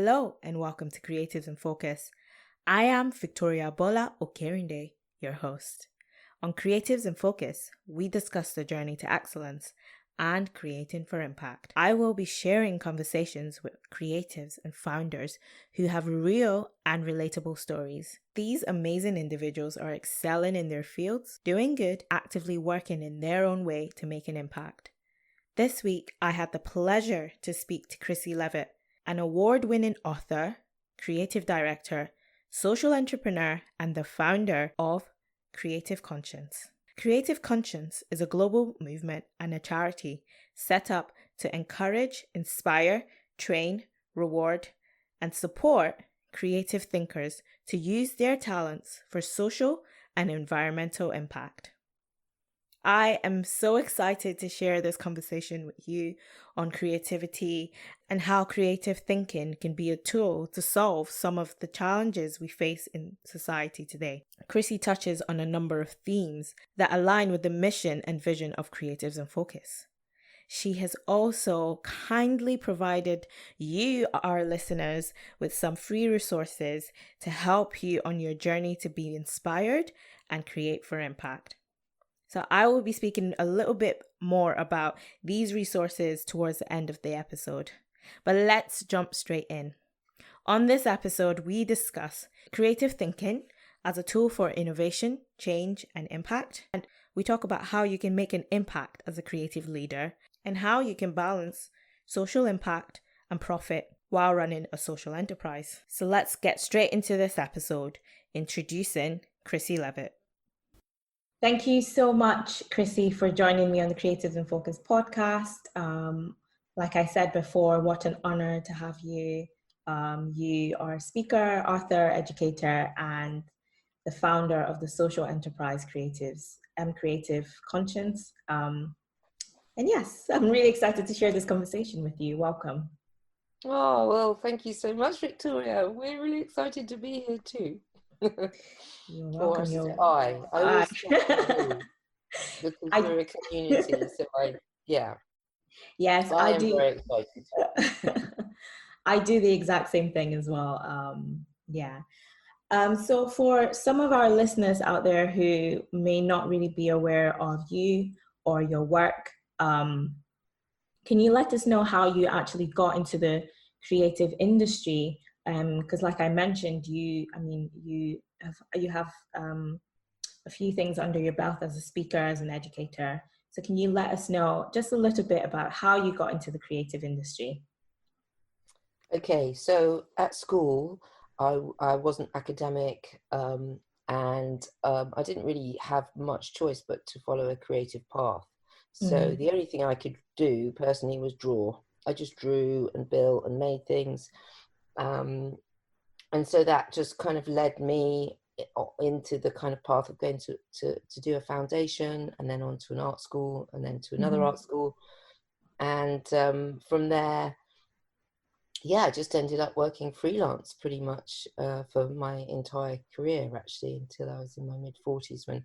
Hello and welcome to Creatives in Focus. I am Victoria Bola Okerinde, your host. On Creatives in Focus, we discuss the journey to excellence and creating for impact. I will be sharing conversations with creatives and founders who have real and relatable stories. These amazing individuals are excelling in their fields, doing good, actively working in their own way to make an impact. This week, I had the pleasure to speak to Chrissy Levett, an award-winning author, creative director, social entrepreneur, and the founder of Creative Conscience. Creative Conscience is a global movement and a charity set up to encourage, inspire, train, reward, and support creative thinkers to use their talents for social and environmental impact. I am so excited to share this conversation with you on creativity and how creative thinking can be a tool to solve some of the challenges we face in society today. Chrissy touches on a number of themes that align with the mission and vision of Creatives in Focus. She has also kindly provided you, our listeners, with some free resources to help you on your journey to be inspired and create for impact. So I will be speaking a little bit more about these resources towards the end of the episode. But let's jump straight in. On this episode, we discuss creative thinking as a tool for innovation, change, and impact. And we talk about how you can make an impact as a creative leader and how you can balance social impact and profit while running a social enterprise. So let's get straight into this episode, introducing Chrissy Levett. Thank you so much, Chrissy, for joining me on the Creatives in Focus podcast. Like I said before, what an honor to have you. You are a speaker, author, educator, and the founder of the social enterprise Creative Conscience. And yes, I'm really excited to share this conversation with you. Welcome. Oh, well, thank you so much, Victoria. We're really excited to be here too. You're welcome. I always say because we're a community, so Yes, I do. am very excited. I do the exact same thing as well. So for some of our listeners out there who may not really be aware of you or your work, can you let us know how you actually got into the creative industry? Because like I mentioned, you have a few things under your belt as a speaker, as an educator. So can you let us know just a little bit about how you got into the creative industry? Okay, so at school, I wasn't academic, and I didn't really have much choice but to follow a creative path. So the only thing I could do personally was draw. I just drew and built and made things. And so that just kind of led me into the kind of path of going to do a foundation and then on to an art school and then to another art school. And from there, I just ended up working freelance pretty much for my entire career, actually, until I was in my mid-40s when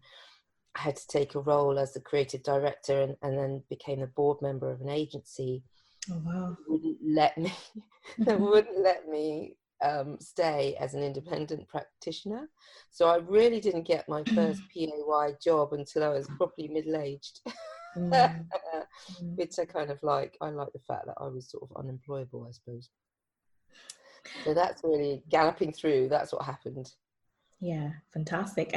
I had to take a role as the creative director and then became the board member of an agency. Oh, wow. They wouldn't let me stay as an independent practitioner. So I really didn't get my first PAY job until I was properly middle-aged. Which I kind of like. I like the fact that I was sort of unemployable, I suppose. So that's really galloping through. That's what happened. Yeah, fantastic.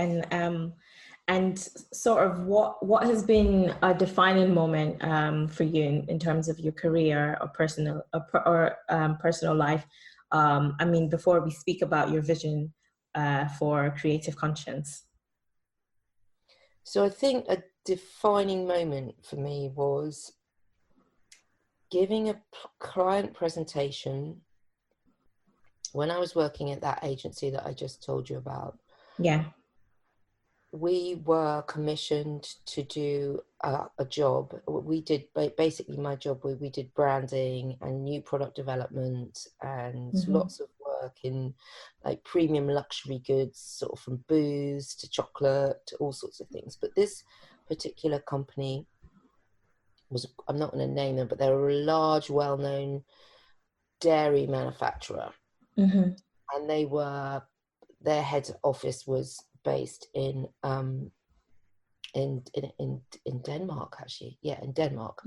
And sort of what has been a defining moment for you in terms of your career or personal life? Before we speak about your vision for Creative Conscience. So I think a defining moment for me was giving a client presentation when I was working at that agency that I just told you about. Yeah. We were commissioned to do a job. We did basically my job where we did branding and new product development and lots of work in like premium luxury goods, sort of from booze to chocolate to all sorts of things. But this particular company was, I'm not going to name them, but they were a large, well-known dairy manufacturer. Mm-hmm. and their head office was based in Denmark, actually. Yeah, in Denmark.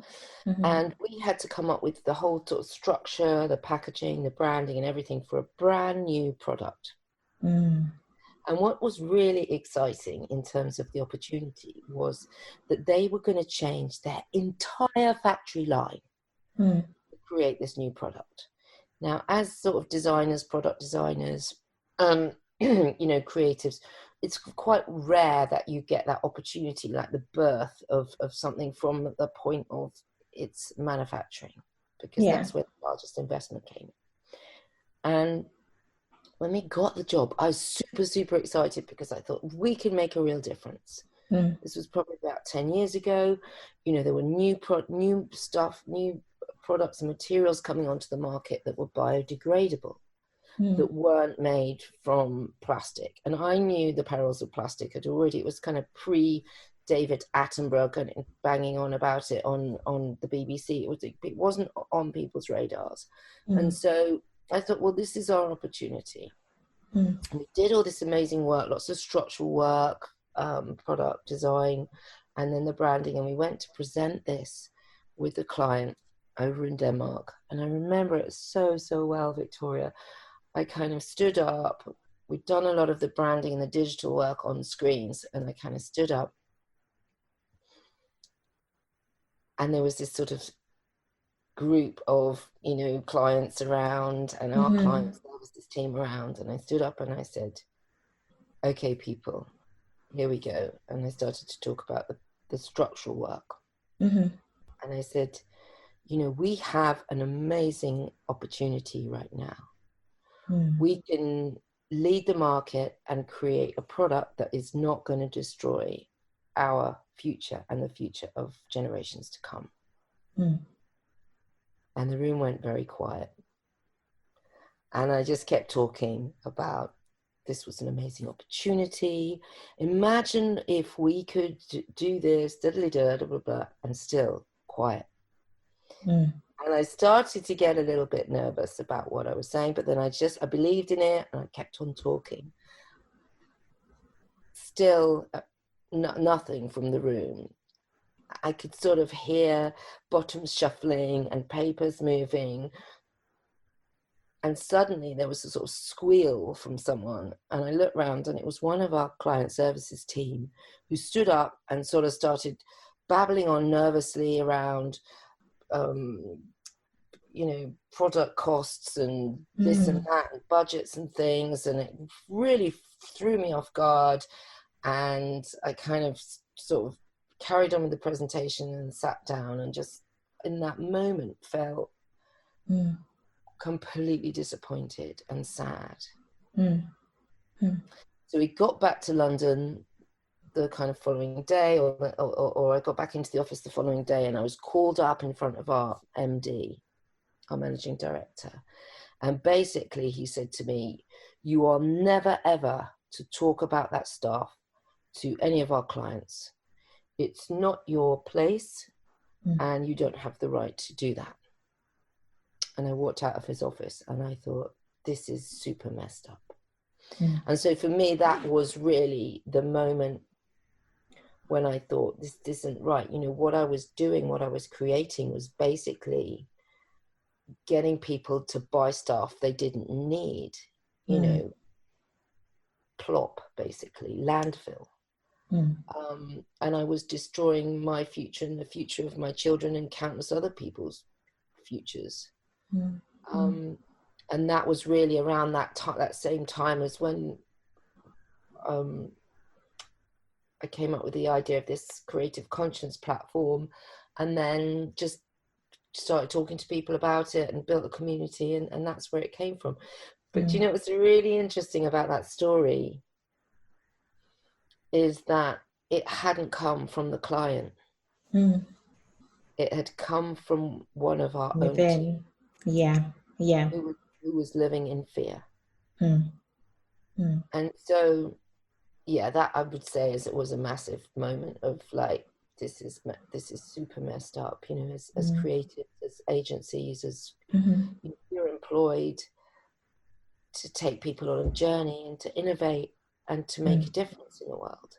Mm-hmm. And we had to come up with the whole sort of structure, the packaging, the branding, and everything for a brand new product. Mm. And what was really exciting in terms of the opportunity was that they were going to change their entire factory line Mm. to create this new product. Now, as sort of designers, product designers, creatives, it's quite rare that you get that opportunity, like the birth of something from the point of its manufacturing, because Yeah. that's where the largest investment came. And when we got the job, I was super, super excited because I thought we could make a real difference. Mm. This was probably about 10 years ago. There were new stuff, new products and materials coming onto the market that were biodegradable, that weren't made from plastic. And I knew the perils of plastic it was kind of pre-David Attenborough banging on about it on the BBC. It wasn't on people's radars. And so I thought, well, this is our opportunity. And we did all this amazing work, lots of structural work, product design, and then the branding. And we went to present this with the client over in Denmark. And I remember it so, so well, Victoria. I kind of stood up. We'd done a lot of the branding and the digital work on screens, and I kind of stood up. And there was this sort of group of, clients around, and our clients, there was this team around, and I stood up and I said, okay, people, here we go. And I started to talk about the structural work. And I said, we have an amazing opportunity right now. We can lead the market and create a product that is not going to destroy our future and the future of generations to come. And the room went very quiet. And I just kept talking about this was an amazing opportunity. Imagine if we could do this, blah, blah, blah, and still quiet. And I started to get a little bit nervous about what I was saying, but then I believed in it and I kept on talking. Still nothing from the room. I could sort of hear bottoms shuffling and papers moving. And suddenly there was a sort of squeal from someone. And I looked around and it was one of our client services team who stood up and sort of started babbling on nervously around product costs and this and that and budgets and things, and it really threw me off guard. And I kind of sort of carried on with the presentation and sat down, and just in that moment felt completely disappointed and sad. So we got back to London the kind of following day, or I got back into the office the following day, and I was called up in front of our MD, our managing director. And basically he said to me, you are never ever to talk about that stuff to any of our clients. It's not your place and you don't have the right to do that. And I walked out of his office and I thought, this is super messed up. And so for me, that was really the moment when I thought, this isn't right. What I was doing, what I was creating was basically getting people to buy stuff they didn't need, plop, basically, landfill. And I was destroying my future and the future of my children and countless other people's futures. And that was really around that same time as when I came up with the idea of this creative conscience platform, and then just started talking to people about it and built a community, and that's where it came from. But what's really interesting about that story is that it hadn't come from the client. It had come from one of our own team. Yeah. Who was living in fear. And so, yeah, that I would say it was a massive moment of like, this is super messed up, as creatives, as agencies, as you're employed, to take people on a journey and to innovate and to make a difference in the world.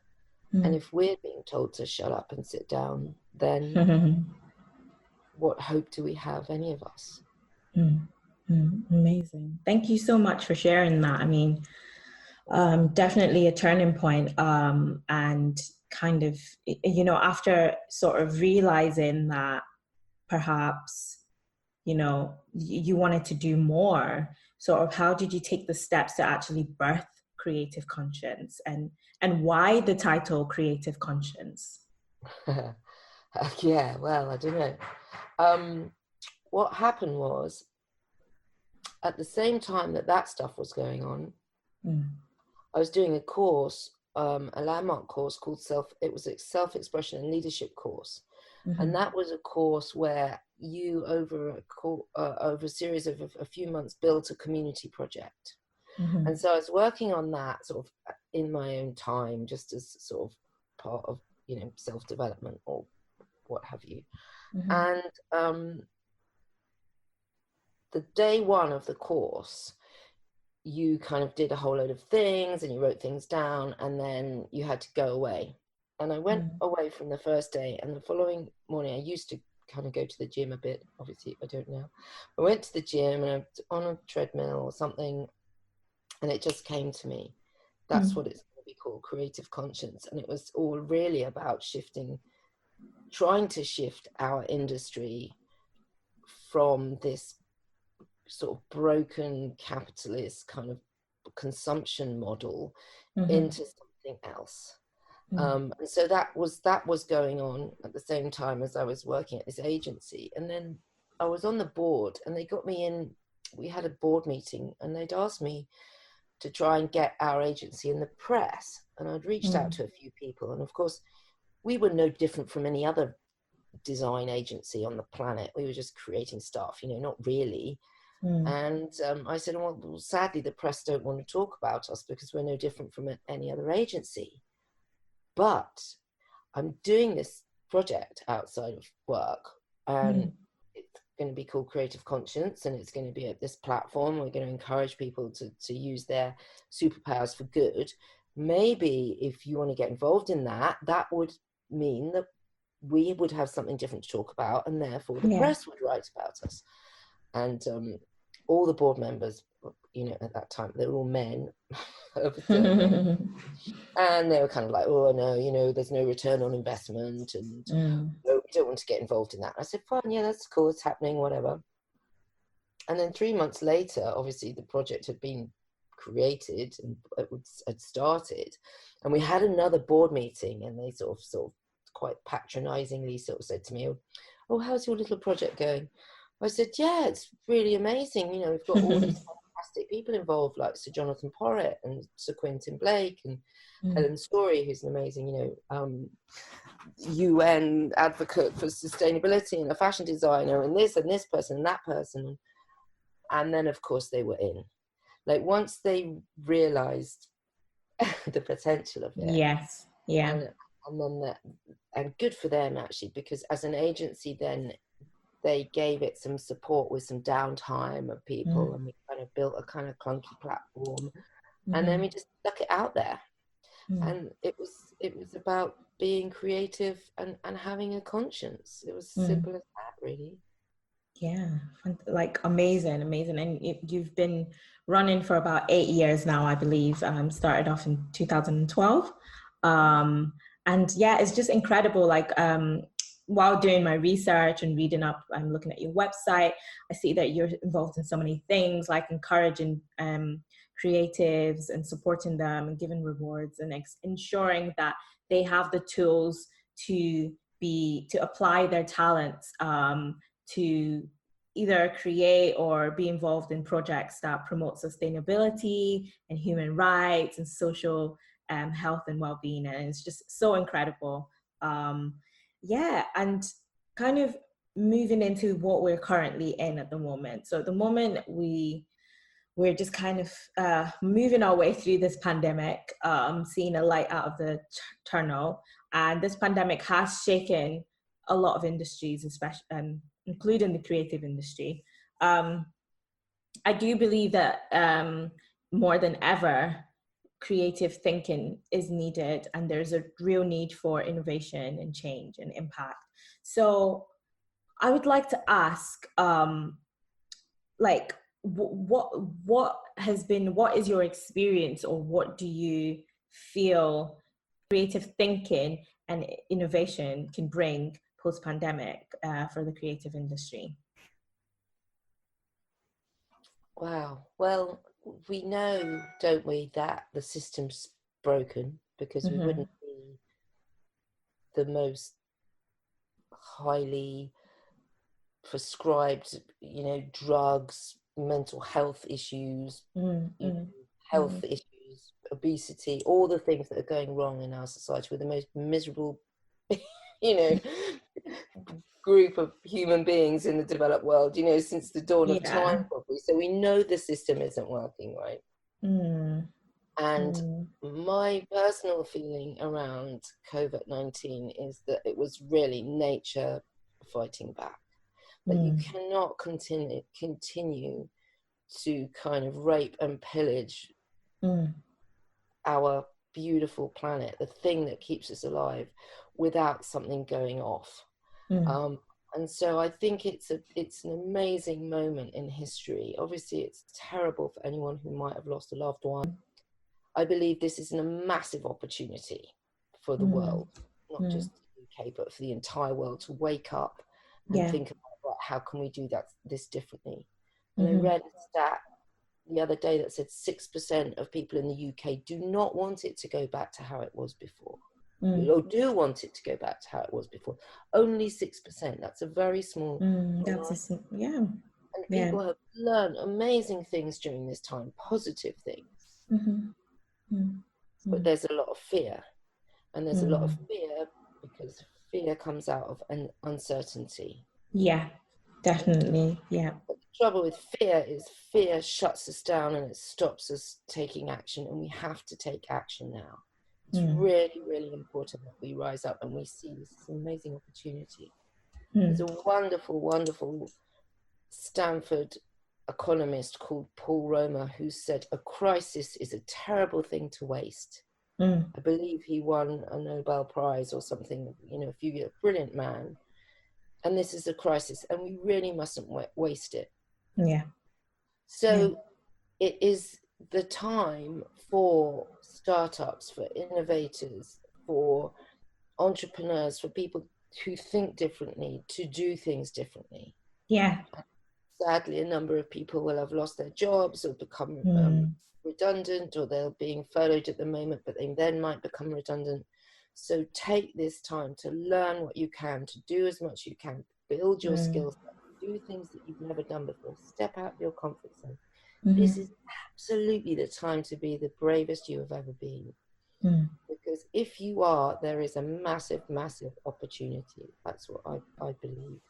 And if we're being told to shut up and sit down, then what hope do we have, any of us? Amazing. Thank you so much for sharing that. I mean, definitely a turning point, and kind of, you know, after sort of realizing that perhaps, you know, you wanted to do more, sort of how did you take the steps to actually birth Creative Conscience, and why the title Creative Conscience? Yeah, well, I don't know. What happened was, at the same time that stuff was going on, I was doing a course, a landmark course called it was a self-expression and leadership course. And that was a course where you, over a series of a few months, built a community project. And so I was working on that sort of in my own time, just as sort of part of, you know, self-development or what have you. And the day one of the course, you kind of did a whole load of things and you wrote things down, and then you had to go away. And I went away from the first day, and the following morning, I used to kind of go to the gym a bit. Obviously, I don't now. I went to the gym and I was on a treadmill or something, and it just came to me. That's what it's going to be called, Creative Conscience. And it was all really about trying to shift our industry from this sort of broken capitalist kind of consumption model into something else. And so that was going on at the same time as I was working at this agency. And then I was on the board, and they got me in. We had a board meeting, and they'd asked me to try and get our agency in the press. And I'd reached out to a few people, and of course we were no different from any other design agency on the planet. We were just creating stuff, you know, not really. And I said, well, sadly, the press don't want to talk about us because we're no different from any other agency. But I'm doing this project outside of work, and it's going to be called Creative Conscience, and it's going to be at this platform. We're going to encourage people to use their superpowers for good. Maybe if you want to get involved in that, that would mean that we would have something different to talk about, and therefore the press would write about us. And all the board members, you know, at that time, they were all men over 30. And they were kind of like, oh, no, you know, there's no return on investment, and no, we don't want to get involved in that. I said, fine, yeah, that's cool, it's happening, whatever. And then 3 months later, obviously the project had been created and it had started, and we had another board meeting, and they sort of quite patronizingly sort of said to me, oh, how's your little project going? I said, yeah, it's really amazing. You know, we've got all these fantastic people involved, like Sir Jonathan Porritt and Sir Quentin Blake and Helen Story, who's an amazing, you know, UN advocate for sustainability and a fashion designer, and this person and that person. And then, of course, they were in. Like, once they realized the potential of it. Yes. Yeah. And then and good for them, actually, because as an agency, then they gave it some support with some downtime of people, and we kind of built a kind of clunky platform, and then we just stuck it out there. And it was about being creative and having a conscience. It was simple as that, really. Yeah, like amazing. And you've been running for about 8 years now, I believe. Started off in 2012. And yeah, it's just incredible. Like, while doing my research and reading up, I'm looking at your website, I see that you're involved in so many things, like encouraging creatives and supporting them and giving rewards and ensuring that they have the tools to apply their talents, to either create or be involved in projects that promote sustainability and human rights and social health and well-being. And it's just so incredible. Yeah, and kind of moving into what we're currently in at the moment. So at the moment, we're just kind of moving our way through this pandemic, seeing a light out of the tunnel. And this pandemic has shaken a lot of industries, especially including the creative industry. I do believe that more than ever, creative thinking is needed, and there's a real need for innovation and change and impact. So I would like to ask, like, what is your experience, or what do you feel creative thinking and innovation can bring post-pandemic for the creative industry? Wow. Well, we know, don't we, that the system's broken, because we Mm-hmm. wouldn't be the most highly prescribed, drugs, mental health issues, you know, Mm-hmm. health issues, obesity, all the things that are going wrong in our society. We're the most miserable, you know, group of human beings in the developed world, since the dawn of time, Yeah. probably. So we know the system isn't working right. Mm. And Mm. my personal feeling around COVID-19 is that it was really nature fighting back. That you Mm. cannot continue to kind of rape and pillage Mm. our beautiful planet, the thing that keeps us alive, without something going off. Mm. Um, and so I think it's an amazing moment in history. Obviously, it's terrible for anyone who might have lost a loved one. I believe this is a massive opportunity for the Mm. world, not Mm. just the UK, but for the entire world, to wake up and Yeah. think about, well, how can we do this differently? And I Mm-hmm. read a stat the other day that said 6% of people in the UK do not want it to go back to how it was before. Mm. Or do want it to go back to how it was before. Only 6%. That's a very small minority. Yeah. And Yeah. people have learned amazing things during this time, positive things. Mm-hmm. Mm. But Mm. there's a lot of fear. And there's a lot of Mm. fear because fear comes out of an uncertainty. Yeah, definitely. Yeah. But the trouble with fear is fear shuts us down and it stops us taking action, and we have to take action now. It's Mm. really, really important that we rise up and we see this is an amazing opportunity. There's Mm. a wonderful, wonderful Stanford economist called Paul Romer who said a crisis is a terrible thing to waste. Mm. I believe he won a Nobel Prize or something, a few years, brilliant man. And this is a crisis, and we really mustn't waste it. Yeah. So it is the time for startups, for innovators, for entrepreneurs, for people who think differently, to do things differently. Yeah. Sadly, a number of people will have lost their jobs or become redundant, or they're being furloughed at the moment, but they then might become redundant. So take this time to learn what you can, to do as much as you can, build your skills, do things that you've never done before, step out of your comfort zone. This is absolutely the time to be the bravest you have ever been. Because if you are, there is a massive, massive opportunity. That's what I believe.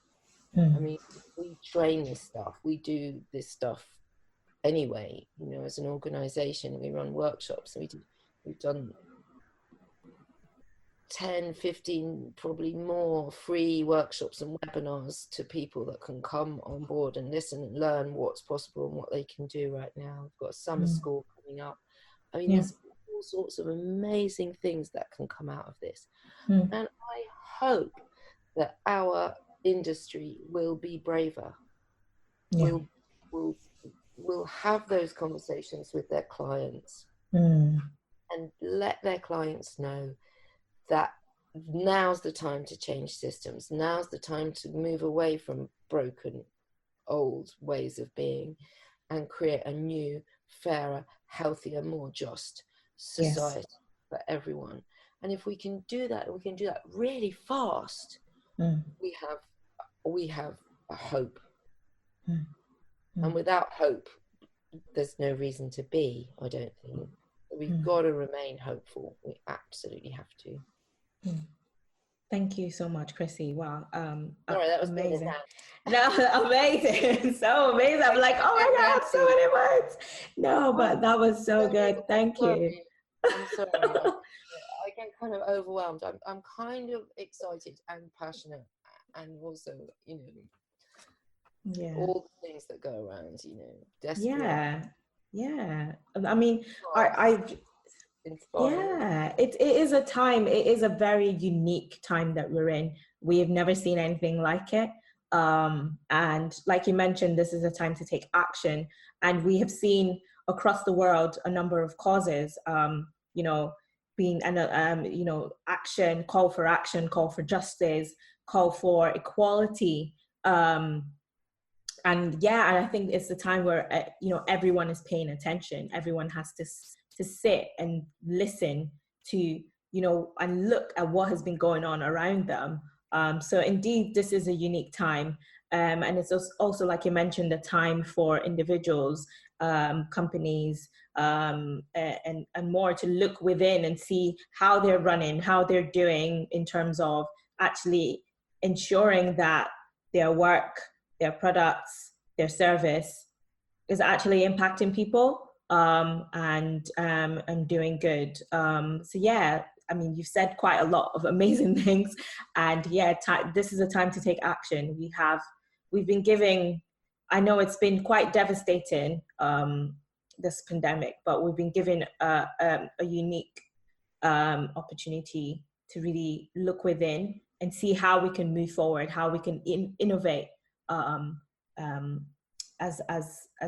I mean, we train this stuff. We do this stuff anyway. As an organization, we run workshops. We've done 10, 15, probably more free workshops and webinars to people that can come on board and listen and learn what's possible and what they can do right now. We've got a summer school coming up. I mean, there's all sorts of amazing things that can come out of this. And I hope that our industry will be braver. Yeah. Will have those conversations with their clients and let their clients know that now's the time to change systems. Now's the time to move away from broken old ways of being and create a new, fairer, healthier, more just society for everyone. And if we can do that, we can do that really fast, we have a hope. And without hope, there's no reason to be, I don't think. We've got to remain hopeful. We absolutely have to. Thank you so much, Chrissy. Wow. Sorry, that was amazing. No, amazing. So amazing. I'm like, oh my God, so many words. No, but that was so good. Thank you. I'm sorry. I get kind of overwhelmed. I'm kind of excited and passionate, and also, Yeah. all the things that go around, desperate, Yeah. Yeah. I mean, fast, I inspired. yeah, it is a time, it is a very unique time that we're in. We have never seen anything like it. And like you mentioned, this is a time to take action. And we have seen across the world a number of causes, you know, being, action, call for justice, call for equality. And yeah, and I think it's the time where everyone is paying attention. Everyone has to sit and listen to and look at what has been going on around them. So indeed, this is a unique time, and it's also, like you mentioned, a time for individuals, companies, and more to look within and see how they're running, how they're doing in terms of actually ensuring that their work, their products, their service is actually impacting people, and doing good. So yeah, I mean, you've said quite a lot of amazing things, and yeah, this is a time to take action. We've been giving. I know it's been quite devastating, this pandemic, but we've been given a unique opportunity to really look within and see how we can move forward, how we can innovate, um, um, as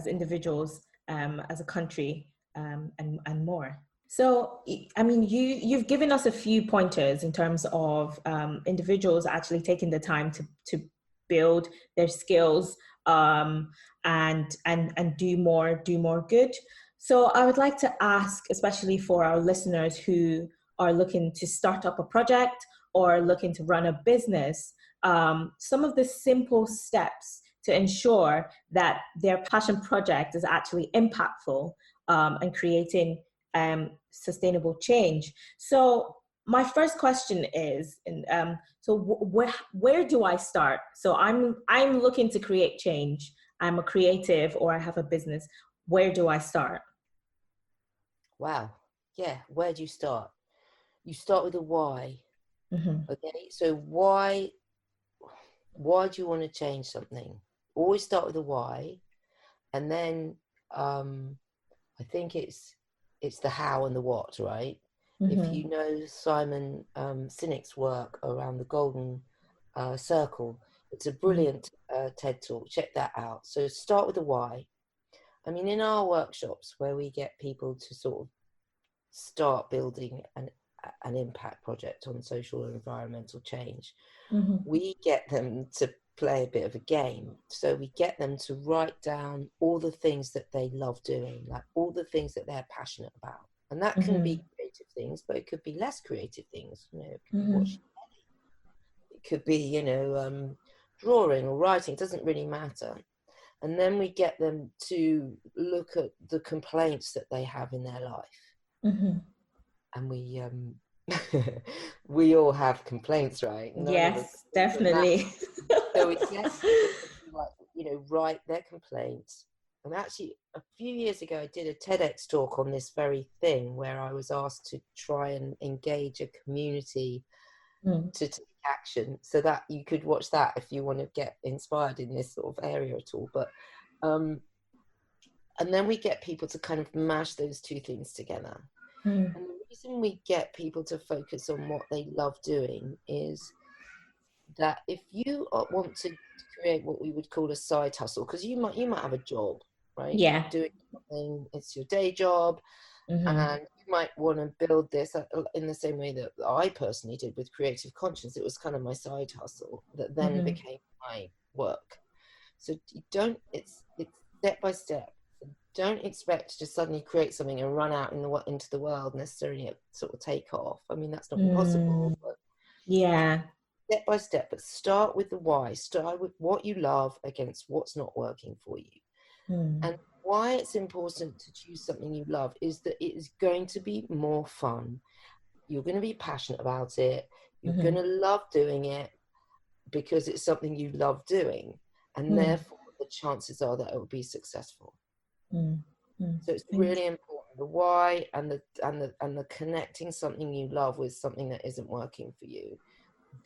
individuals, as a country, and more. So, I mean, you've given us a few pointers in terms of individuals actually taking the time to build their skills, and do more good. So I would like to ask, especially for our listeners who are looking to start up a project or looking to run a business, some of the simple steps to ensure that their passion project is actually impactful, and creating sustainable change. So my first question is, where do I start? So I'm looking to create change. I'm a creative, or I have a business. Where do I start? Wow. Yeah. Where do you start? You start with a why. Mm-hmm. Okay. So why do you want to change something? Always start with a why, and then I think it's the how and the what, right? If Mm-hmm. you know Simon Sinek's work around the golden circle, it's a brilliant TED talk. Check that out. So start with the why. I mean, in our workshops where we get people to sort of start building an impact project on social and environmental change, Mm-hmm. we get them to play a bit of a game. So we get them to write down all the things that they love doing, like all the things that they're passionate about. And that can Mm-hmm. be creative things, but it could be less creative things. It could be Mm-hmm. watching, it could be, drawing or writing. It doesn't really matter. And then we get them to look at the complaints that they have in their life. Mm-hmm. And we all have complaints, right? None of us Yes, are that. definitely. So we get people to, like, write their complaints. And actually, a few years ago, I did a TEDx talk on this very thing where I was asked to try and engage a community Mm. to take action. So that you could watch that if you want to get inspired in this sort of area at all. But and then we get people to kind of mash those two things together. Mm. And the reason we get people to focus on what they love doing is that if you want to create what we would call a side hustle, because you might have a job, right? You're Yeah. doing something, it's your day job, Mm-hmm. and you might want to build this in the same way that I personally did with Creative Conscience. It was kind of my side hustle that then Mm-hmm. became my work. So you don't, it's step by step. Don't expect to just suddenly create something and run out into the world necessarily sort of take off. I mean, that's not Mm. impossible, but Yeah. step by step. But start with the why. Start with what you love against what's not working for you. Mm. And why it's important to choose something you love is that it is going to be more fun. You're going to be passionate about it. You're going Mm-hmm. to love doing it because it's something you love doing. And Mm. therefore, the chances are that it will be successful. Mm. Mm. So it's Thank really important, the why and the connecting something you love with something that isn't working for you.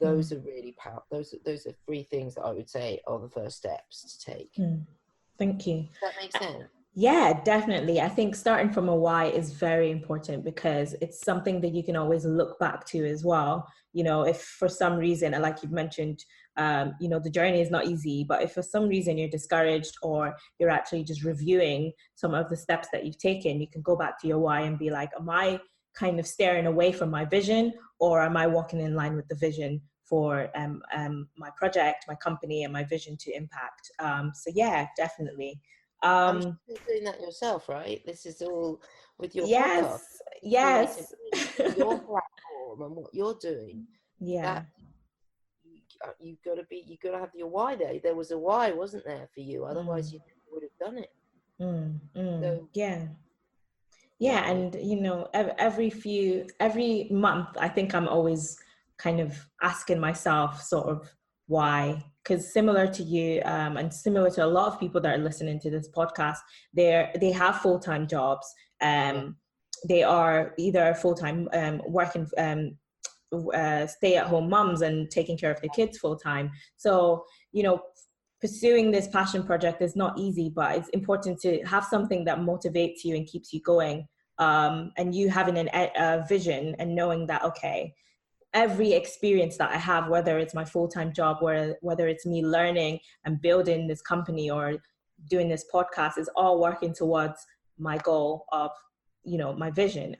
those are really powerful. Those are three things that I would say are the first steps to take. Thank you. Does that make sense? Yeah, definitely. I think starting from a why is very important because it's something that you can always look back to as well. You know, if for some reason, and like you've mentioned, you know, the journey is not easy, but if for some reason you're discouraged or you're actually just reviewing some of the steps that you've taken, you can go back to your why and be like, am I kind of staring away from my vision, or am I walking in line with the vision for my project, my company, and my vision to impact? So yeah, definitely. I'm sure you're doing that yourself, right? This is all with your podcast, yes. your platform and what you're doing. Yeah. That you've got to have your why there. There was a why, wasn't there, for you? Otherwise, you never would have done it. So, yeah, and you know, every month, I think I'm always kind of asking myself sort of why, because similar to you, and similar to a lot of people that are listening to this podcast, they have full-time jobs. They are either full-time working stay-at-home moms and taking care of the kids full-time. So you know, pursuing this passion project is not easy, but it's important to have something that motivates you and keeps you going. And you having a vision and knowing that, okay, every experience that I have, whether it's my full-time job, whether it's me learning and building this company or doing this podcast, is all working towards my goal of, you know, my vision.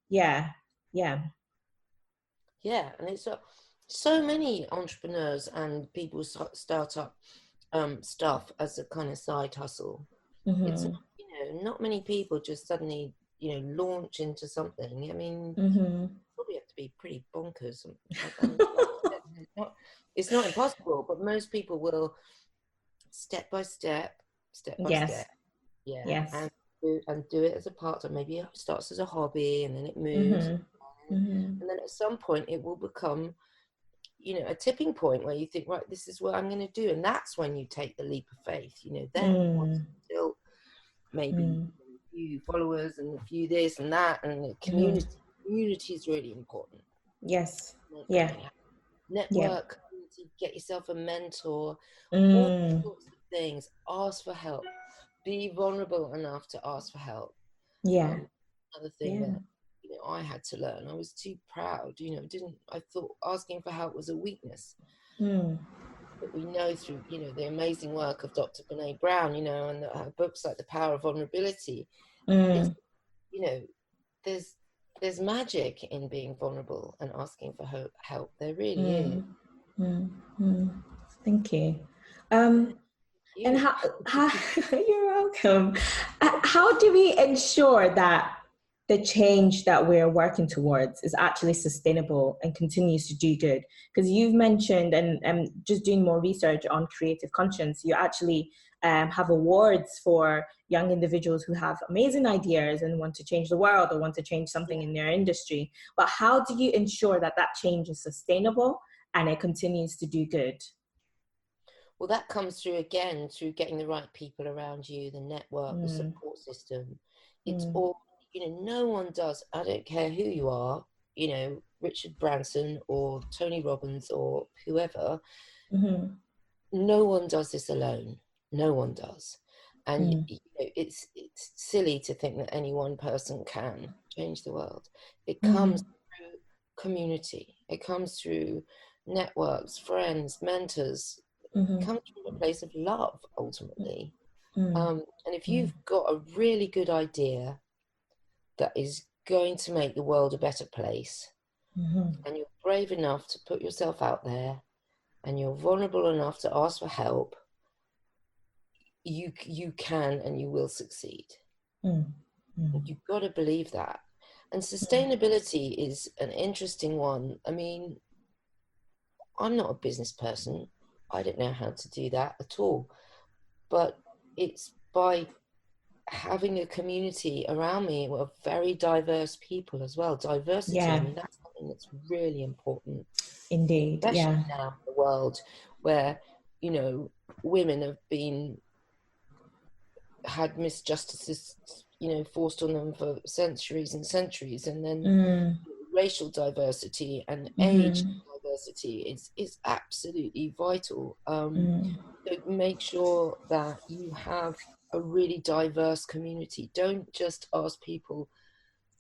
Yeah. And it's so many entrepreneurs and people start up stuff as a kind of side hustle. It's, you know, not many people just suddenly, you know, launch into something. I mean, probably have to be pretty bonkers. It's not impossible, but most people will step by step. Yes. And do it as a part-time. Maybe it starts as a hobby and then it moves. And then at some point it will become, you know, a tipping point where you think, right, this is what I'm going to do. And that's when you take the leap of faith, you know. Then once you build maybe a few followers and a few this and that, and the community is really important. Yes. Network, community, get yourself a mentor, all sorts of things. Ask for help. Be vulnerable enough to ask for help. Another thing that, you know, I had to learn. I was too proud, you know, I thought asking for help was a weakness. But we know through, you know, the amazing work of Dr. Brené Brown, you know, and her books like The Power of Vulnerability, it's, you know, there's magic in being vulnerable and asking for help. There really is. Thank you. And how you're welcome. How do we ensure that the change that we're working towards is actually sustainable and continues to do good? Because you've mentioned, and just doing more research on Creative Conscience, you actually have awards for young individuals who have amazing ideas and want to change the world or want to change something in their industry. But how do you ensure that that change is sustainable and it continues to do good? Well, that comes through getting the right people around you, the network, the support system. It's all, you know, no one does, I don't care who you are, you know, Richard Branson or Tony Robbins or whoever, no one does this alone. No one does. And you know, it's silly to think that any one person can change the world. It comes through community. It comes through networks, friends, mentors. It comes from a place of love, ultimately. And if you've got a really good idea that is going to make the world a better place, and you're brave enough to put yourself out there, and you're vulnerable enough to ask for help, you can and you will succeed. You've got to believe that. And sustainability is an interesting one. I mean, I'm not a business person. I don't know how to do that at all. But it's by having a community around me of very diverse people as well. Diversity, I mean, that's something that's really important. Indeed, especially now in the world where, you know, women have had misjustices, you know, forced on them for centuries and centuries, and then racial diversity and age diversity is absolutely vital. So make sure that you have a really diverse community. Don't just ask people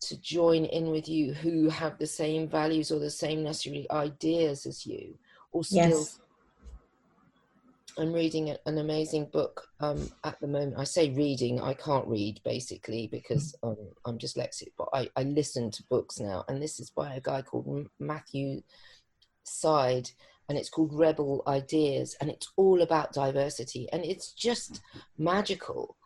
to join in with you who have the same values or the same necessary ideas as you or skills. Yes. I'm reading an amazing book at the moment. I say reading, I can't read basically because I'm dyslexic, but I listen to books now. And this is by a guy called Matthew Side, and it's called Rebel Ideas, and it's all about diversity, and it's just magical.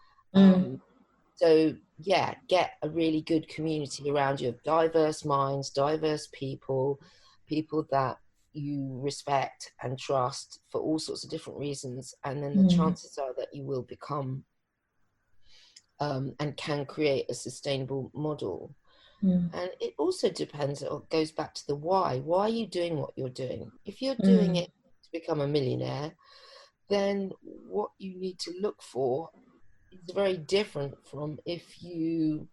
So yeah, get a really good community around you of diverse minds, diverse people that you respect and trust for all sorts of different reasons, and then the chances are that you will become and can create a sustainable model. And it also depends, or goes back to the why. Why are you doing what you're doing? If you're doing it to become a millionaire, then what you need to look for is very different from if you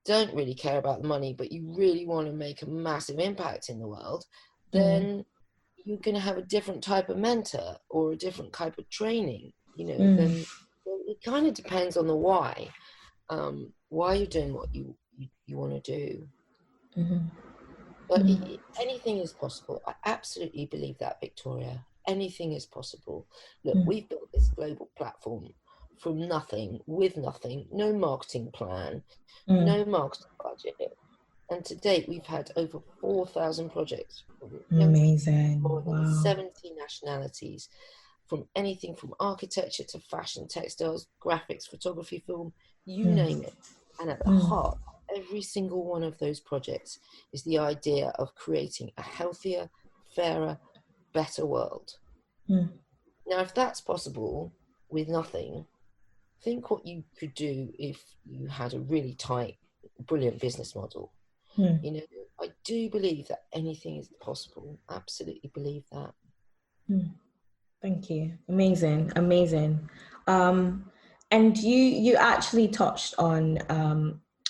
don't really care about the money, but you really want to make a massive impact in the world. Then you're going to have a different type of mentor or a different type of training, then it kind of depends on the why. Why you're doing what you want to do. But anything is possible. I absolutely believe that, Victoria. Anything is possible. Look, we've built this global platform from nothing, with nothing, no marketing plan, no marketing budget. And to date, we've had over 4,000 projects. Amazing. More than Wow. 70 nationalities, from anything from architecture to fashion, textiles, graphics, photography, film, you name it. And at the heart, every single one of those projects is the idea of creating a healthier, fairer, better world. Now, if that's possible with nothing, think what you could do if you had a really tight, brilliant business model. I do believe that anything is possible. Absolutely believe that. Thank you. Amazing. And you actually touched on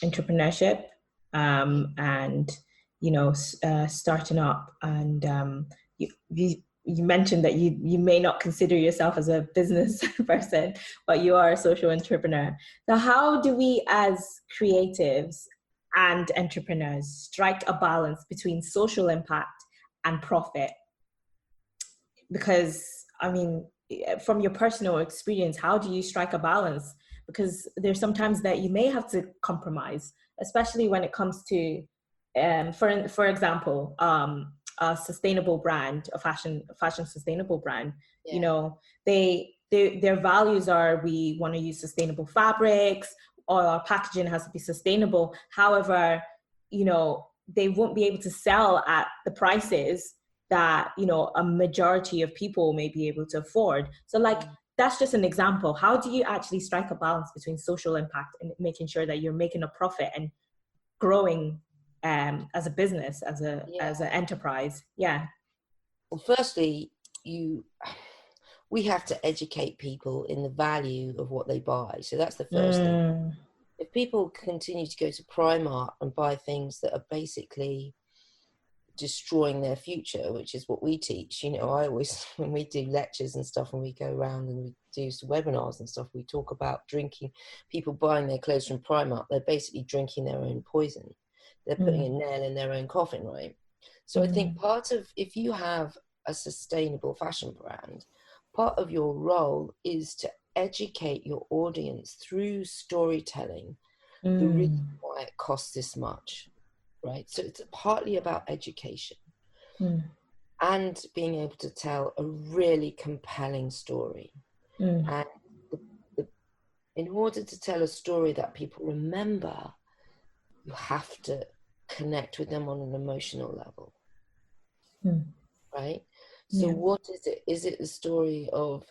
entrepreneurship and starting up, and you mentioned that you may not consider yourself as a business person, but you are a social entrepreneur. So how do we as creatives and entrepreneurs strike a balance between social impact and profit? Because, I mean, from your personal experience, how do you strike a balance? Because there's sometimes that you may have to compromise, especially when it comes to, for example, a sustainable brand, a fashion sustainable brand. Their values are, we want to use sustainable fabrics, or our packaging has to be sustainable. However, they won't be able to sell at the prices that a majority of people may be able to afford. So that's just an example. How do you actually strike a balance between social impact and making sure that you're making a profit and growing as a business, as an enterprise? Well, firstly, we have to educate people in the value of what they buy. So that's the first thing. If people continue to go to Primark and buy things that are basically destroying their future, which is what we teach, I always, when we do lectures and stuff, and we go around and we do webinars and stuff, we talk about people buying their clothes from Primark. They're basically drinking their own poison. They're putting a nail in their own coffin, right? So I think part of, if you have a sustainable fashion brand, part of your role is to educate your audience through storytelling the reason why it costs this much, right? So it's partly about education and being able to tell a really compelling story. And in order to tell a story that people remember, you have to connect with them on an emotional level, right? So what is it? Is it the story of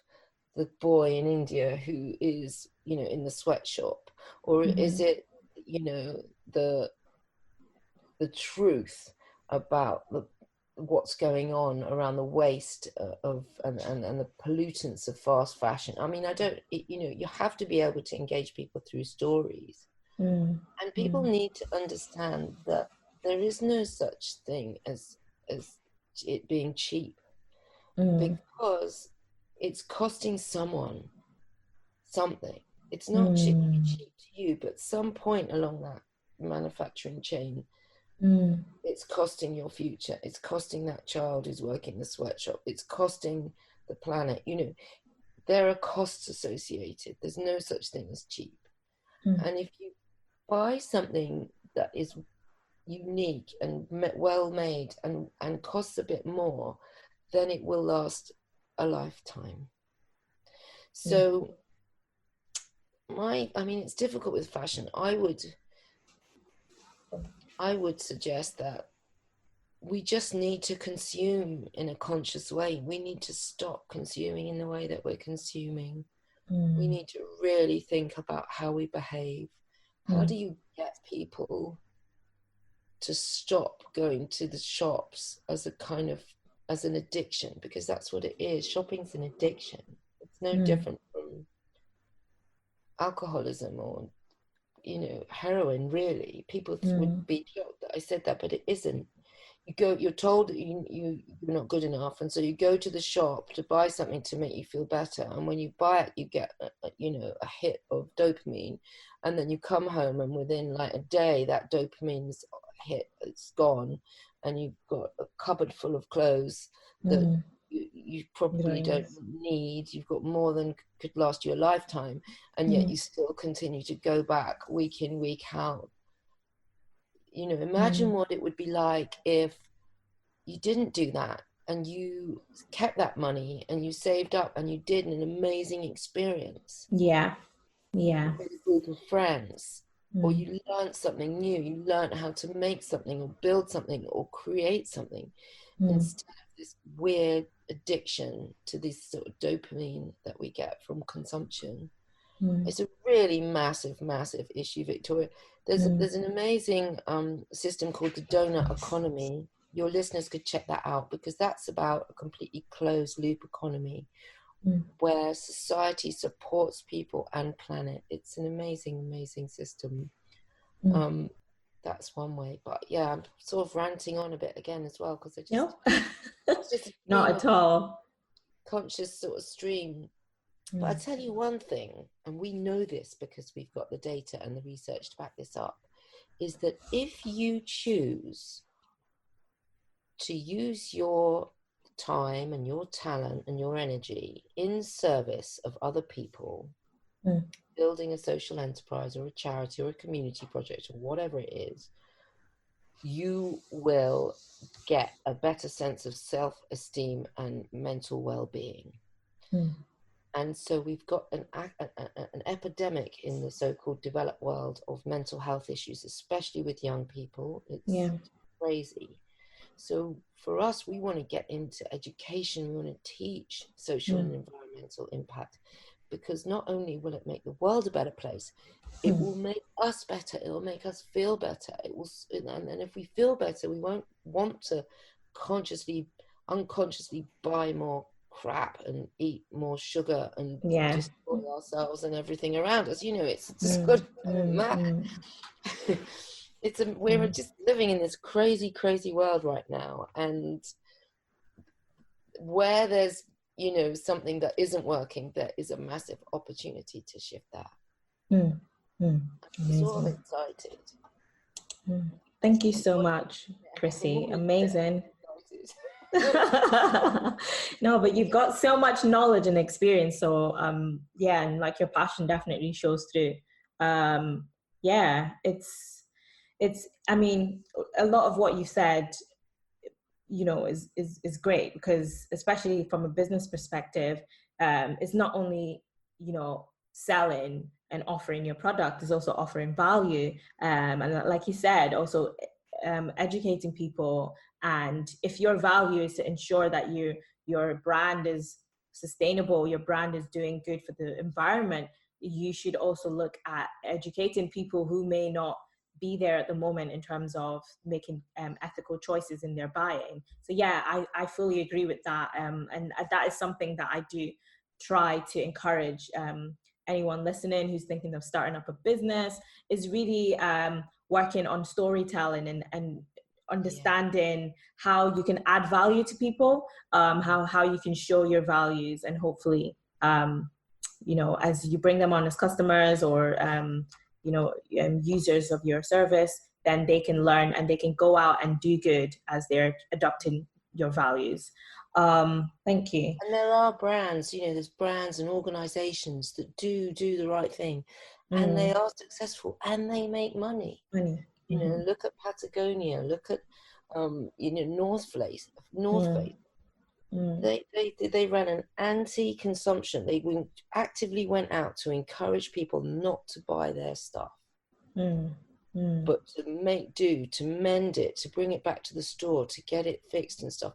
the boy in India who is, in the sweatshop? Or is it, the truth about what's going on around the waste of and the pollutants of fast fashion? I mean, you have to be able to engage people through stories. And people need to understand that there is no such thing as it being cheap, because it's costing someone something. It's not cheap to you, but some point along that manufacturing chain, it's costing your future. It's costing that child who's working in the sweatshop. It's costing the planet. You know, there are costs associated. There's no such thing as cheap. And if you buy something that is unique and well made and costs a bit more, then it will last a lifetime. So I mean, it's difficult with fashion. I would suggest that we just need to consume in a conscious way. We need to stop consuming in the way that we're consuming. We need to really think about how we behave. How do you get people to stop going to the shops as an addiction? Because that's what it is. Shopping's an addiction. It's no different from alcoholism or, you know, heroin, really. People would be shocked that I said that, but it isn't. You're told that you're not good enough, and so you go to the shop to buy something to make you feel better, and when you buy it, you get a hit of dopamine, and then you come home, and within like a day, that dopamine's hit, it's gone, and you've got a cupboard full of clothes that you probably don't need. You've got more than could last you a lifetime, and yet you still continue to go back week in, week out. You know, imagine what it would be like if you didn't do that and you kept that money and you saved up and you did an amazing experience. Yeah. With a group of friends, or you learned something new. You learned how to make something or build something or create something instead of this weird addiction to this sort of dopamine that we get from consumption. It's a really massive issue, Victoria. There's an amazing system called the donut economy. Your listeners could check that out, because that's about a completely closed loop economy where society supports people and planet. It's an amazing system. That's one way. But yeah, I'm sort of ranting on a bit again as well, because it's just not at all conscious sort of stream. But I tell you one thing, and we know this because we've got the data and the research to back this up, is that if you choose to use your time and your talent and your energy in service of other people, building a social enterprise or a charity or a community project or whatever it is, you will get a better sense of self-esteem and mental well-being. And so we've got an epidemic in the so-called developed world of mental health issues, especially with young people. It's crazy. So for us, we want to get into education. We want to teach social and environmental impact, because not only will it make the world a better place, it will make us better. It will make us feel better. And if we feel better, we won't want to unconsciously buy more crap and eat more sugar and destroy ourselves and everything around us. You know, it's just good. We're just living in this crazy world right now, and where there's, you know, something that isn't working, there is a massive opportunity to shift that. I'm sort of excited. Thank you so much, Chrissy. Amazing. No, but you've got so much knowledge and experience, so and like your passion definitely shows through. It's I mean, a lot of what you said, you know, is great, because especially from a business perspective, it's not only, you know, selling and offering your product, is also offering value, and like you said, also educating people. And if your value is to ensure that your brand is sustainable, your brand is doing good for the environment, you should also look at educating people who may not be there at the moment in terms of making ethical choices in their buying. So yeah, I fully agree with that, and that is something that I do try to encourage anyone listening who's thinking of starting up a business, is really working on storytelling and Yeah. understanding how you can add value to people, how you can show your values, and hopefully, as you bring them on as customers or users of your service, then they can learn and they can go out and do good as they're adopting your values. Thank you. And there are brands, there's brands and organizations that do the right thing, and they are successful and they make money. Money. Look at Patagonia, look at North Face. They ran an anti-consumption. They actively went out to encourage people not to buy their stuff, but to make do, to mend it, to bring it back to the store, to get it fixed and stuff.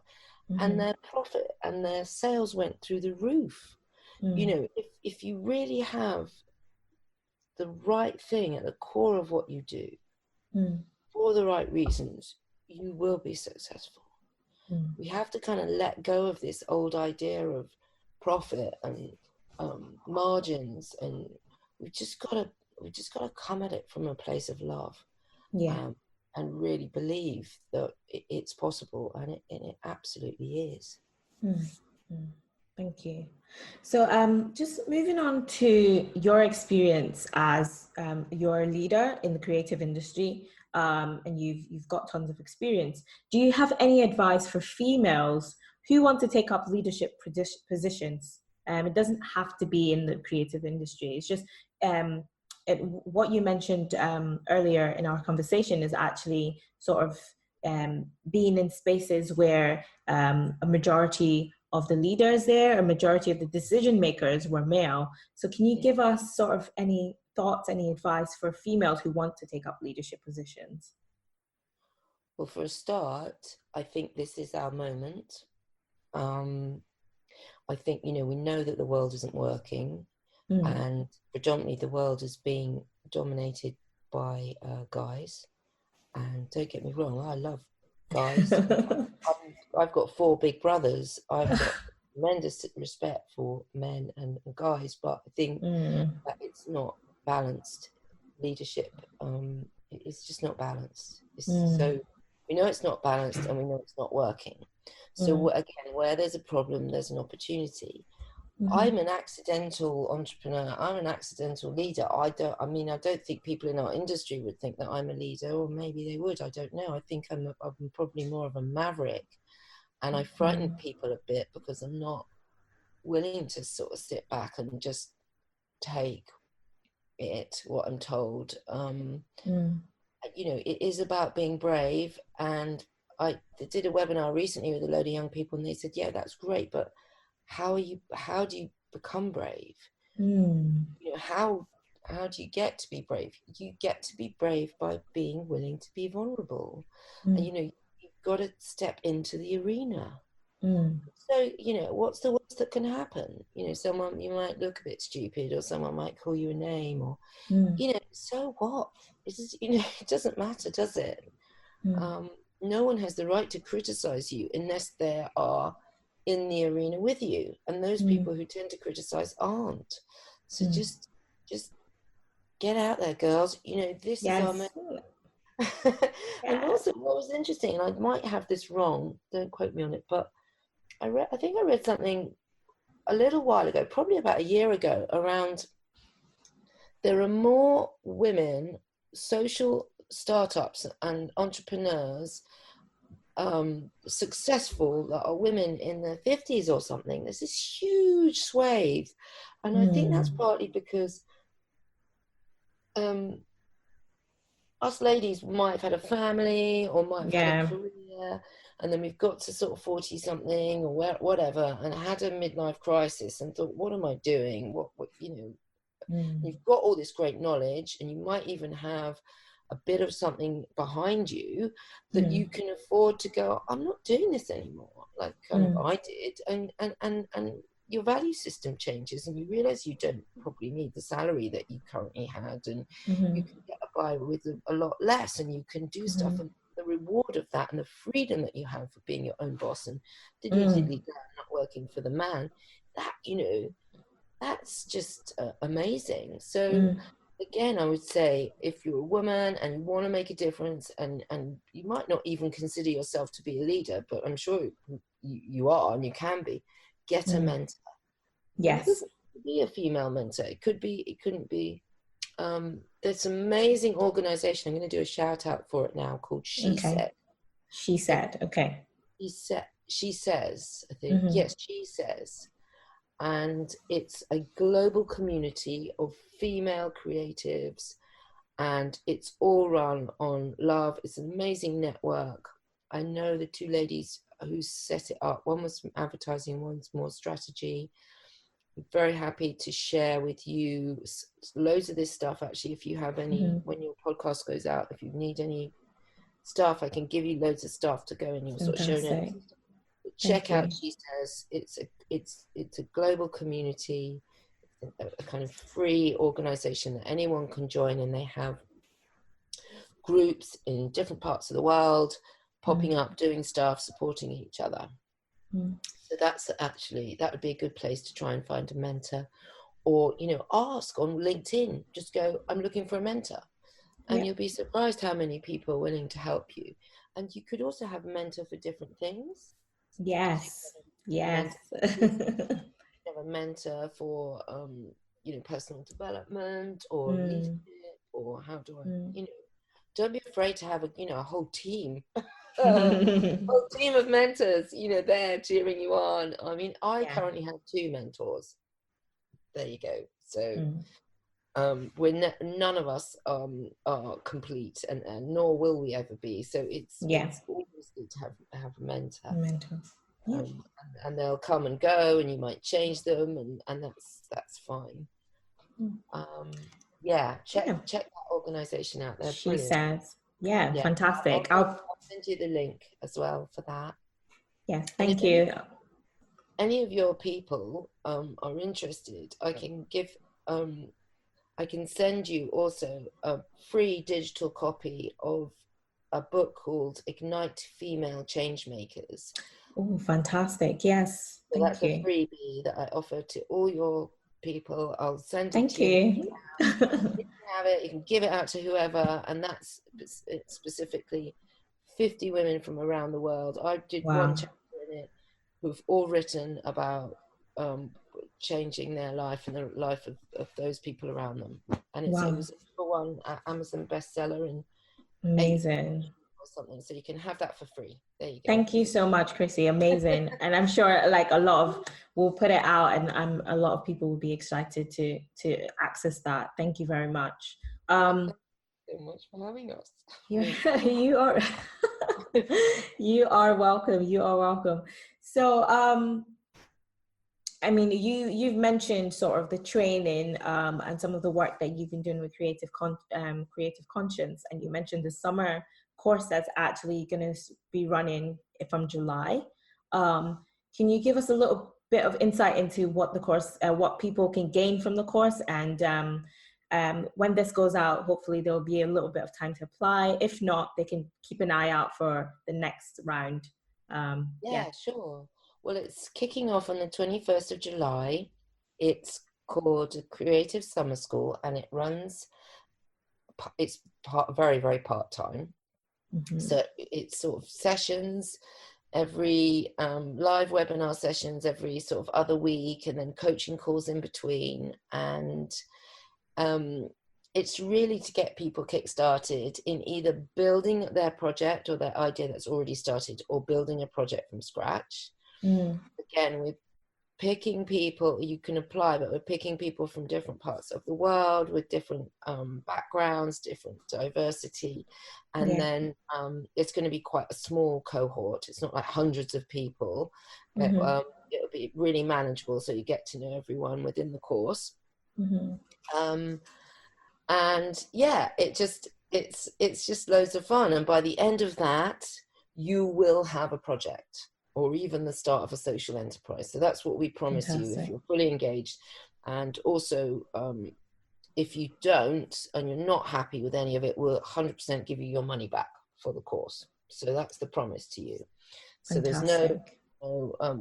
And their profit and their sales went through the roof. If you really have the right thing at the core of what you do for the right reasons, you will be successful. We have to kind of let go of this old idea of profit and margins, and we just gotta come at it from a place of love, and really believe that it's possible, and it absolutely is. Thank you. So just moving on to your experience as your leader in the creative industry, and you've got tons of experience. Do you have any advice for females who want to take up leadership positions? It doesn't have to be in the creative industry. It's just what you mentioned earlier in our conversation is actually sort of being in spaces where a majority of the leaders there, a majority of the decision makers were male. So can you give us sort of any thoughts, any advice for females who want to take up leadership positions? Well, for a start, I think this is our moment. I think, we know that the world isn't working, and predominantly the world is being dominated by guys. And don't get me wrong, I love guys. I've got 4 big brothers. I've got tremendous respect for men and guys, but I think that it's not balanced leadership. It's just not balanced. So we know it's not balanced, and we know it's not working. So again, where there's a problem, there's an opportunity. I'm an accidental entrepreneur. I'm an accidental leader. I don't think people in our industry would think that I'm a leader, or maybe they would. I don't know. I think I'm probably more of a maverick, and I frighten people a bit because I'm not willing to sort of sit back and just take what I'm told. It is about being brave. And I did a webinar recently with a load of young people, and they said, yeah, that's great, but how do you become brave? How do you get to be brave? You get to be brave by being willing to be vulnerable. And you've got to step into the arena. So what's the worst that can happen? Someone, you might look a bit stupid, or someone might call you a name, or so what? It doesn't matter, does it? No one has the right to criticize you unless they are in the arena with you, and those people who tend to criticize aren't. So just get out there, girls. This is our moment. And also, what was interesting, and I might have this wrong, don't quote me on it, but I think I read something a little while ago, probably about a year ago, around there are more women social startups and entrepreneurs successful that are women in their 50s or something. There's this huge swathe, and I think that's partly because us ladies might have had a family, or might have had a career, and then we've got to sort of 40 something or whatever, and had a midlife crisis and thought, what am I doing? What you've got all this great knowledge, and you might even have a bit of something behind you that you can afford to go, I'm not doing this anymore, like I did, and your value system changes, and you realize you don't probably need the salary that you currently had, and you can get by with a lot less, and you can do stuff, and the reward of that and the freedom that you have for being your own boss and diddly not working for the man, that that's just amazing. So again, I would say if you're a woman and you want to make a difference, and you might not even consider yourself to be a leader, but I'm sure you are and you can be, get a mentor. And it Yes. doesn't have to be a female mentor. It couldn't be. There's an amazing organization. I'm going to do a shout out for it now, called She Okay. Said. She Said. Okay. She says, I think. Yes, She Says. And it's a global community of female creatives, and it's all run on love. It's an amazing network. I know the two ladies who set it up. One was from advertising, one's more strategy. I'm very happy to share with you loads of this stuff. Actually, if you have any, when your podcast goes out, if you need any stuff, I can give you loads of stuff to go in your sort of show notes. Check out She Says. It's a global community, a kind of free organization that anyone can join, and they have groups in different parts of the world popping up, doing stuff, supporting each other. So that would be a good place to try and find a mentor, or ask on LinkedIn. Just go, I'm looking for a mentor, and you'll be surprised how many people are willing to help you. And you could also have a mentor for different things. Yes. Yes. Have a mentor for personal development or leadership, or how do I don't be afraid to have a whole team. A whole team of mentors there cheering you on. I mean, I currently have 2 mentors. There you go. So none of us are complete, and nor will we ever be. So it's always good to have a mentor. And they'll come and go, and you might change them, and that's fine. Check that organization out. They're She brilliant. Says. Yeah, fantastic. I'll send you the link as well for that. Yes, thank you. Any of your people are interested, I can send you also a free digital copy of a book called Ignite Female Changemakers. Oh, fantastic. Yes. So that's a freebie that I offer to all your people. I'll send it to you. You can have it, you can give it out to whoever, and that's specifically 50 women from around the world. I did one chapter in it who've all written about changing their life and the life of those people around them. And it was a #1 Amazon bestseller in amazing or something. So you can have that for free. There you go. Thank you so much, Chrissy. Amazing. And I'm sure we'll put it out, and a lot of people will be excited to access that. Thank you very much. Thank you so much for having us. You are you are welcome. You are welcome. So I mean, you've mentioned sort of the training and some of the work that you've been doing with Creative Conscience, and you mentioned the summer course that's actually going to be running from July. Can you give us a little bit of insight into what the course, what people can gain from the course, and when this goes out, hopefully there'll be a little bit of time to apply. If not, they can keep an eye out for the next round. Sure. Well, it's kicking off on the 21st of July. It's called Creative Summer School, and it's very, very part-time. So it's sort of sessions, every live webinar sessions every sort of other week, and then coaching calls in between. And it's really to get people kick-started in either building their project or their idea that's already started, or building a project from scratch. Again, we're picking people, you can apply, but we're picking people from different parts of the world with different backgrounds, different diversity. And then it's going to be quite a small cohort. It's not like hundreds of people. It'll be really manageable, so you get to know everyone within the course. And yeah, it's just loads of fun. And by the end of that, you will have a project, or even the start of a social enterprise. So that's what we promise you if you're fully engaged. And also, if you don't, and you're not happy with any of it, we'll 100% give you your money back for the course. So that's the promise to you. So there's no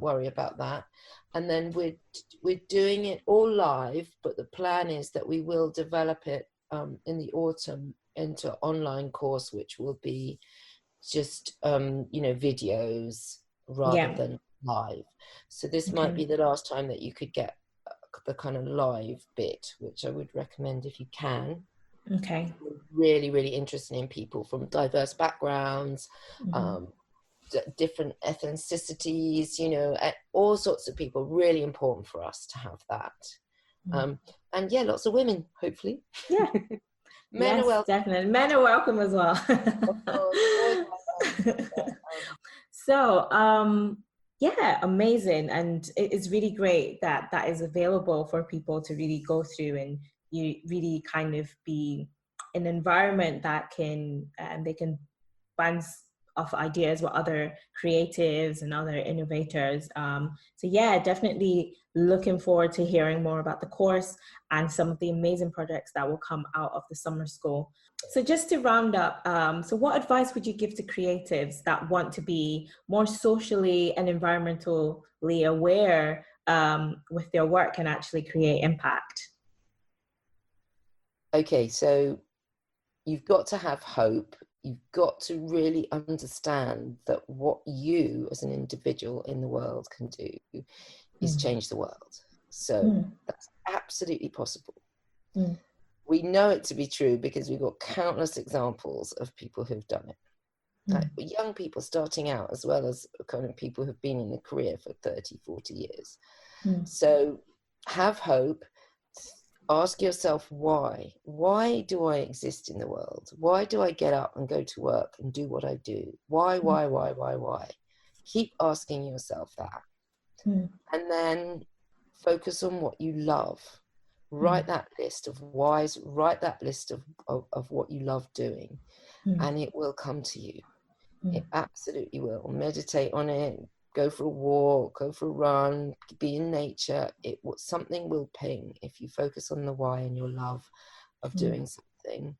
worry about that. And then we're doing it all live, but the plan is that we will develop it in the autumn into an online course, which will be just, videos rather Yeah. than live. So this might Okay. be the last time that you could get the kind of live bit, which I would recommend if you can. Okay. Really, really interested in people from diverse backgrounds, different ethnicities, all sorts of people. Really important for us to have that. And yeah, lots of women, hopefully. Yeah. Men Yes, are welcome. definitely. Men are welcome as well. Of course, always welcome. So, yeah, amazing. And it's really great that that is available for people to really go through, and you really kind of be an environment that can, they can bounce off ideas with other creatives and other innovators. So yeah, definitely looking forward to hearing more about the course and some of the amazing projects that will come out of the summer school. So just to round up, so what advice would you give to creatives that want to be more socially and environmentally aware with their work and actually create impact? Okay, so you've got to have hope. You've got to really understand that what you as an individual in the world can do is change the world. So that's absolutely possible. We know it to be true because we've got countless examples of people who've done it. Young people starting out, as well as kind of people who've been in the career for 30, 40 years. So have hope. Ask yourself why. Why do I exist in the world? Why do I get up and go to work and do what I do? Why? Keep asking yourself that. And then focus on what you love. Write that list of whys, write that list of what you love doing, and it will come to you. It absolutely will. Meditate on it, go for a walk, go for a run, be in nature. Something will ping if you focus on the why and your love of doing something.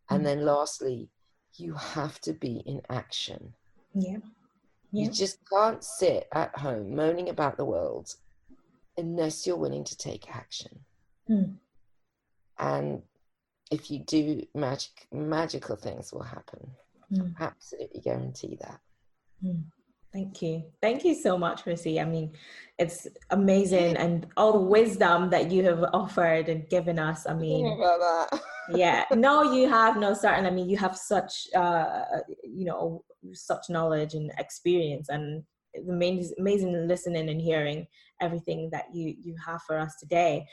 And then lastly, you have to be in action. You just can't sit at home moaning about the world unless you're willing to take action. And if you do, magical things will happen. Absolutely guarantee that. Thank you. Thank you so much, Chrissy. I mean, it's amazing, and all the wisdom that you have offered and given us. I mean, about that. Yeah, no, you have no certain. I mean, you have such, such knowledge and experience, and amazing listening and hearing everything that you have for us today.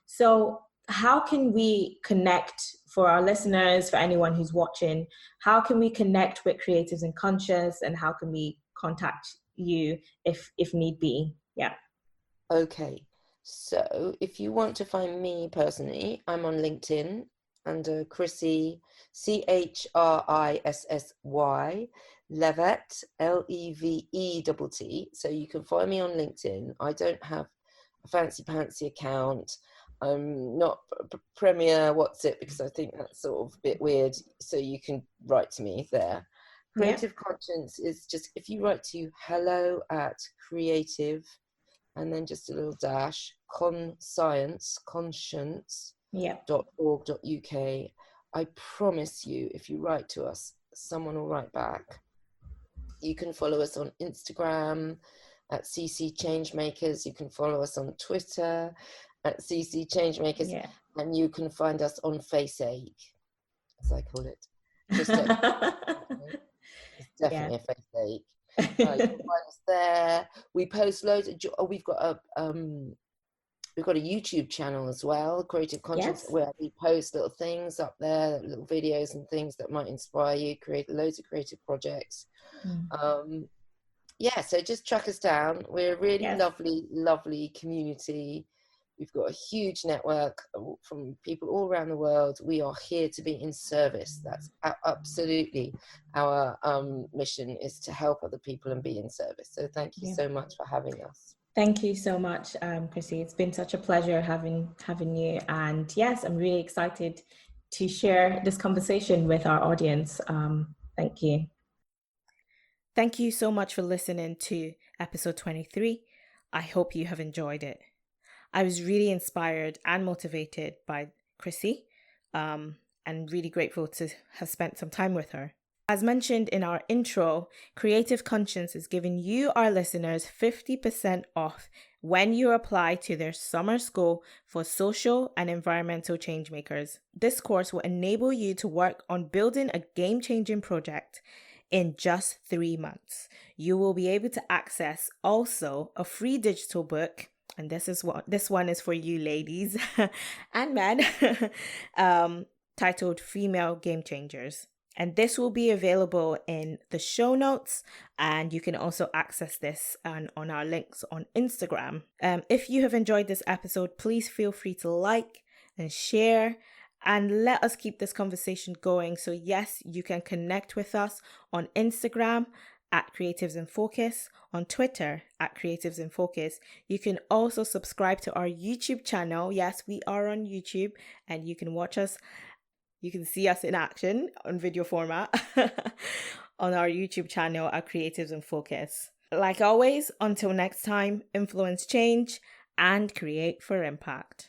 So how can we connect, for our listeners, for anyone who's watching, how can we connect with Creatives in Conscious, and how can we contact you if need be? Yeah. Okay. So if you want to find me personally, I'm on LinkedIn under Chrissy, Chrisssy, Levett, Levett. So you can find me on LinkedIn. I don't have a fancy pantsy account. I'm not Premier WhatsApp because I think that's sort of a bit weird. So you can write to me there. Creative Conscience is just, if you write to hello@creative, and then just a little dash, conscience.org.uk. I promise you, if you write to us, someone will write back. You can follow us on Instagram at CC Changemakers. You can follow us on Twitter at CC Changemakers. And you can find us on Faceache, as I call it. It's definitely a Faceache. You can find us there. We post loads of we've got a YouTube channel as well, Creative Conscience, where we post little things up there, little videos and things that might inspire you, create loads of creative projects. So just track us down. We're a really lovely community. We've got a huge network from people all around the world. We are here to be in service. That's absolutely our mission, is to help other people and be in service. So thank you so much for having us. Thank you so much, Chrissy. It's been such a pleasure having you. And yes, I'm really excited to share this conversation with our audience. Thank you. Thank you so much for listening to episode 23. I hope you have enjoyed it. I was really inspired and motivated by Chrissy. and really grateful to have spent some time with her. As mentioned in our intro, Creative Conscience is giving you, our listeners, 50% off when you apply to their summer school for social and environmental changemakers. This course will enable you to work on building a game-changing project in just 3 months. You will be able to access also a free digital book, and this one is for you ladies and men, titled Female Game Changers. And this will be available in the show notes, and you can also access this on our links on Instagram. If you have enjoyed this episode, please feel free to like and share, and let us keep this conversation going. So yes, you can connect with us on Instagram at Creativesinfocus, on Twitter at Creativesinfocus. You can also subscribe to our YouTube channel. Yes, we are on YouTube, and you can watch us. You can see us in action on video format on our YouTube channel at Creativesinfocus. Like always, until next time, influence change and create for impact.